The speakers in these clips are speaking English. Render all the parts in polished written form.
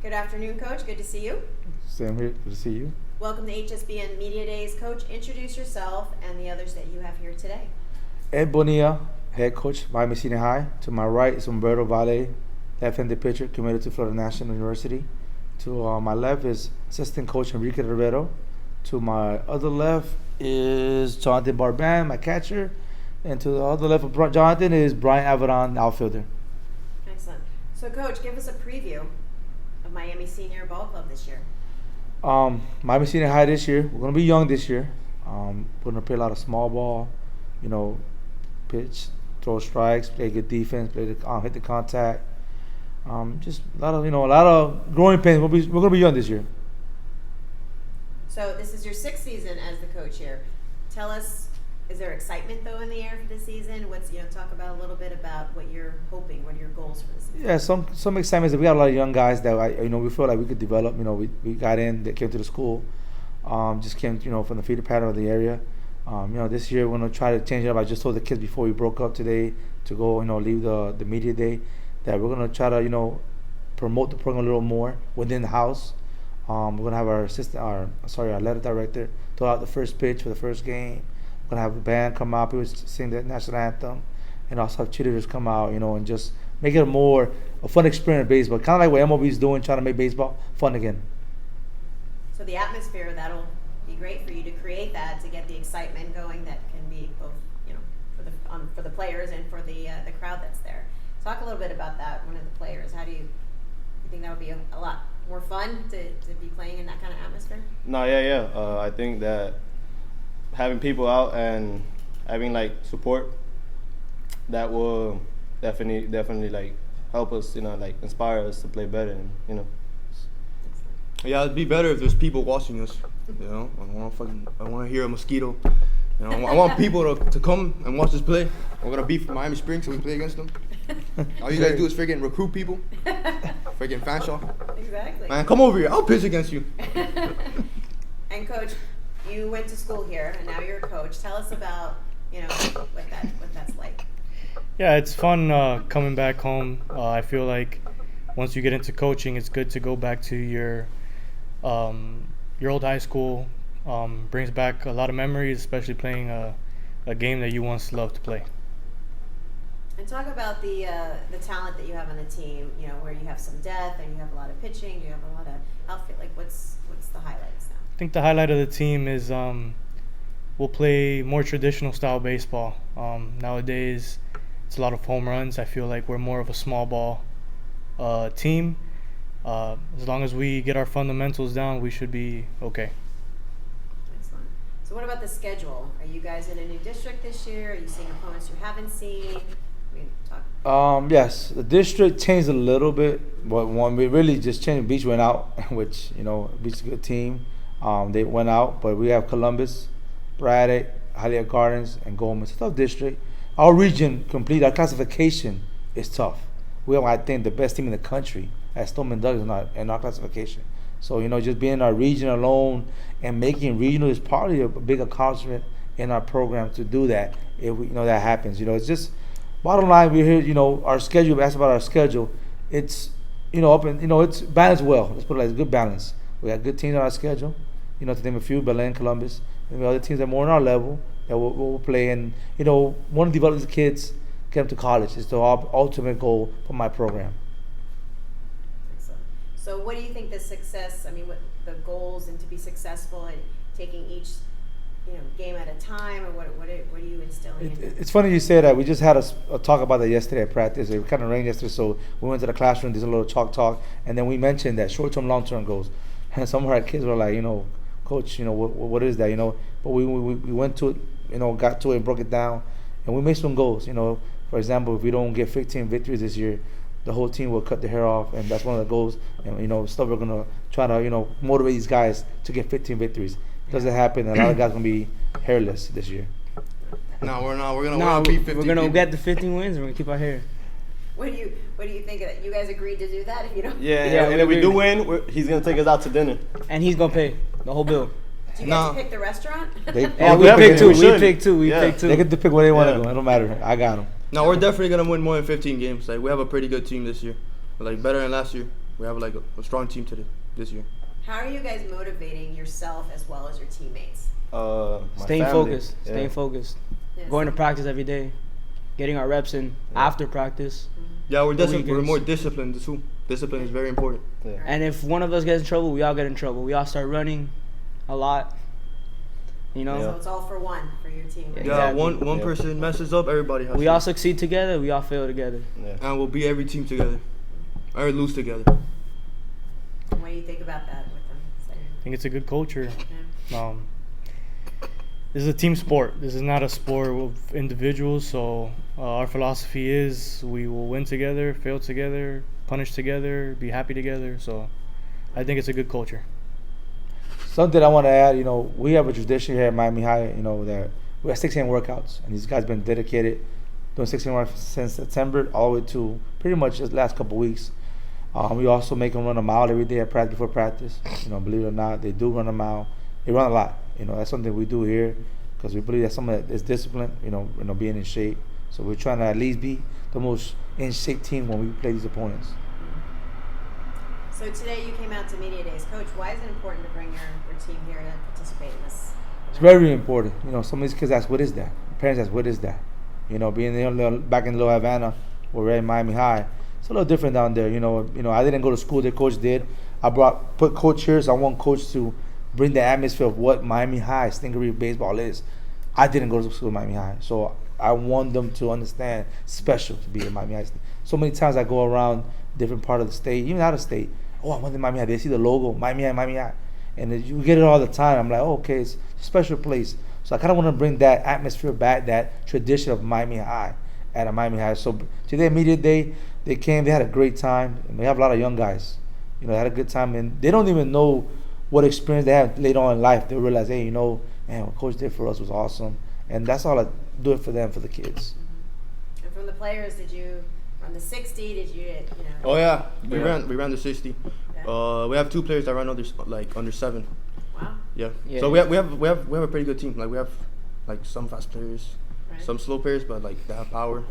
Good afternoon, Coach. Good to see you. Same here. Good to see you. Welcome to HSBN Media Days. Coach, introduce yourself and the others that you have here today. Ed Bonilla, head coach, Miami Senior High. To my right is Humberto Valle, left-handed pitcher, committed to Florida National University. To my left is assistant coach Enrique Rivero. To my other left is Jonathan Barban, my catcher. And to the other left of Jonathan is Brian Avedon, outfielder. Excellent. So, Coach, give us a preview of Miami Senior Ball Club this year. Miami Senior High this year. We're going to be young this year. We're going to play a lot of small ball, pitch, throw strikes, play good defense, hit the contact. Just a lot of growing pains. We're going to be young this year. So this is your sixth season as the coach here. Tell us, is there excitement though in the air for this season? Talk about a little bit about what you're hoping, what are your goals for this season? Yeah, some excitement. We got a lot of young guys that we feel like we could develop. We got in, that came to the school, just came from the feeder pattern of the area. This year we're gonna try to change it up. I just told the kids before we broke up today to go leave the media day that we're gonna try to promote the program a little more within the house. We're gonna have our athletic director throw out the first pitch for the first game. We're gonna have the band come out, people sing the national anthem, and also have cheerleaders come out, and just make it a fun experience in baseball. Kind of like what MLB is doing, trying to make baseball fun again. So the atmosphere, that'll be great for you to create that, to get the excitement going that can be both, for the players and for the crowd that's there. Talk a little bit about that, one of the players. How do you think that would be a lot more fun to be playing in that kind of atmosphere? No, yeah. I think that having people out and having support, that will definitely help us, inspire us to play better, and Yeah, it'd be better if there's people watching us. I want to hear a mosquito. I want people to come and watch us play. We're gonna beat Miami Springs, so we play against them. All you guys do is freaking recruit people, freaking fan shop. Exactly. Man, come over here. I'll pitch against you. And Coach, you went to school here, and now you're a coach. Tell us about what that's like. Yeah, it's fun coming back home. I feel like once you get into coaching, it's good to go back to your old high school. Brings back a lot of memories, especially playing a game that you once loved to play. And talk about the talent that you have on the team. Where you have some depth and you have a lot of pitching. You have a lot of outfit. What's the highlights now? I think the highlight of the team is we'll play more traditional style baseball. Nowadays, it's a lot of home runs. I feel like we're more of a small ball team. As long as we get our fundamentals down, we should be okay. Excellent. So what about the schedule? Are you guys in a new district this year? Are you seeing opponents you haven't seen? Yes, the district changed a little bit, but when we really just changed, Beach went out, which Beach is a good team. They went out, but we have Columbus, Braddock, Hialeah Gardens, and Gomez. It's a tough district. Our region our classification is tough. We have, I think, the best team in the country at Stoneman Douglas in our classification. So just being in our region alone and making regional is probably a big accomplishment in our program to do that. If that happens, it's just bottom line. We're here. Our schedule. Asked about our schedule. It's up and it's balanced well. Let's put it like it's good balance. We got good teams on our schedule. To name a few, Belen, Columbus, and the other teams that are more on our level that we'll play. And want to develop the kids, get them to college. Is the ultimate goal for my program. Excellent. So, what do you think the success? What the goals and to be successful in taking each game at a time, or what are you instilling? It's funny you say that. We just had a talk about that yesterday at practice. It kind of rained yesterday, so we went to the classroom, did a little chalk talk, and then we mentioned that short-term, long-term goals. And some of our kids were like, Coach, what is that, But we went to it, got to it and broke it down, and we made some goals. For example, if we don't get 15 victories this year, the whole team will cut their hair off, and that's one of the goals. And stuff we're gonna try to motivate these guys to get 15 victories. Doesn't happen. A lot of guys gonna be hairless this year. No, we're not. We're gonna beat 50. We're gonna get the 15 wins. We're gonna keep our hair. What do you think of that? You guys agreed to do that? If you don't, Yeah, and if we do win, he's gonna take us out to dinner. And he's gonna pay the whole bill. Do you get to pick the restaurant? Yeah, we pick two. We pick two. They get to pick where they want to go. It don't matter. I got them. No, we're definitely gonna win more than 15 games. We have a pretty good team this year. Better than last year. we have like a strong team this year. How are you guys motivating yourself as well as your teammates? My Staying family. focused. Yeah. Staying focused. Yes. Going to practice every day. Getting our reps in after practice. Yeah, we're The we're weekends. more disciplined too. Discipline is very important. Yeah. And if one of us gets in trouble, we all get in trouble. We all start running a lot. You know? Yeah. So it's all for one for your team. Right? Yeah, Exactly. one Yeah. person messes up, everybody has We to. all succeed together, we all fail together. Yeah. And we'll beat every team together. Or lose together. And what do you think about that with them? I think it's a good culture. Yeah. This is a team sport. This is not a sport of individuals. So our philosophy is we will win together, fail together, punish together, be happy together. So I think it's a good culture. Something I want to add, we have a tradition here at Miami High, that we have 6 a.m. workouts, and these guys been dedicated doing 6 a.m. workouts since September all the way to pretty much just last couple weeks. We also make them run a mile every day at practice before practice. Believe it or not, they do run a mile. They run a lot. That's something we do here because we believe that's something that is discipline. Being in shape. So we're trying to at least be the most in shape team when we play these opponents. So today you came out to Media Days. Coach, why is it important to bring your team here to participate in this? It's very important. Some of these kids ask, what is that? Parents ask, what is that? Being back in Little Havana, where we're in Miami High, it's a little different down there. I didn't go to school. The coach did. I put coach here, so I want coach to bring the atmosphere of what Miami High Stingaree baseball is. I didn't go to school at Miami High, so I want them to understand special to be in Miami High. So many times I go around different part of the state, even out of state. Oh, I went to Miami High. They see the logo, Miami High, Miami High. And you get it all the time. I'm like, oh, okay, it's a special place. So I kind of want to bring that atmosphere back, that tradition of Miami High at a Miami High. So today, Media Day, they came, they had a great time. And we have a lot of young guys. They had a good time. And they don't even know what experience they have later on in life. They realize, hey, man, what Coach did for us was awesome. And that's all I do it for them, for the kids. And from the players, did you run the 60? Did you, Oh yeah, we Yeah. ran the 60. Yeah. We have 2 players that run under 7. Wow. Yeah. Yeah. So we have a pretty good team. Like we have like some fast players, Right. some slow players, but like they have power.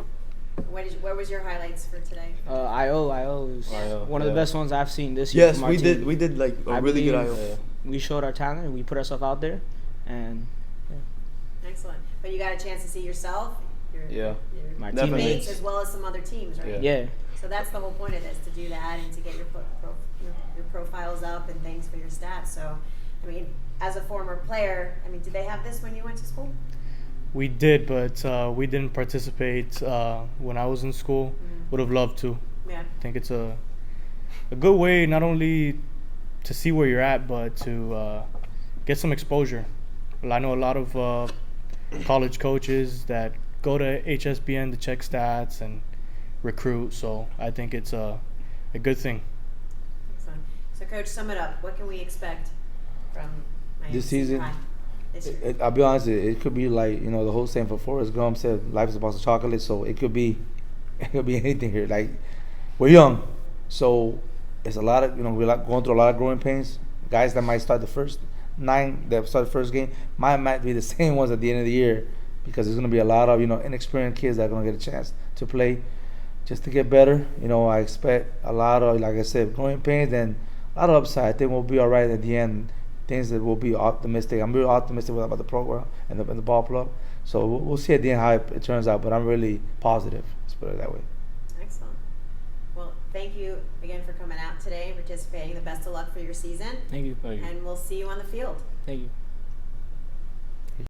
What was your highlights for today? IO was IO, one of the yeah. best ones I've seen this year. Yes, from our we team. did. We did like a I really good believe- IO. We showed our talent and we put ourselves out there, and Excellent. But you got a chance to see yourself, your my Definitely. teammates, teammates. as well as some other teams, right? Yeah. So that's the whole point of this, to do that and to get your profiles up and things for your stats. So, as a former player, did they have this when you went to school? We did, but we didn't participate when I was in school. Would have loved to. Yeah. I think it's a good way not only to see where you're at, but to get some exposure. Well, I know a lot of college coaches that go to HSBN to check stats and recruit, so I think it's a good thing. Excellent. So, Coach, sum it up. What can we expect from Miami This season? High this year? I'll be honest, it could be like, the whole saying for Forrest Gump said, life is a box of chocolate, so it could be anything here. Like, we're young, so it's a lot of, we're going through a lot of growing pains. Guys that might start the first 9 that start the first game might be the same ones at the end of the year, because there's going to be a lot of, inexperienced kids that are going to get a chance to play just to get better. I expect a lot of, like I said, growing pains and a lot of upside. I think we'll be all right at the end. Things that will be optimistic. I'm really optimistic about the program and the ball club. So we'll see at the end how it turns out, but I'm really positive. Let's put it that way. Excellent. Well, thank you again for coming out today and participating. The best of luck for your season. Thank you. Thank you. And we'll see you on the field. Thank you.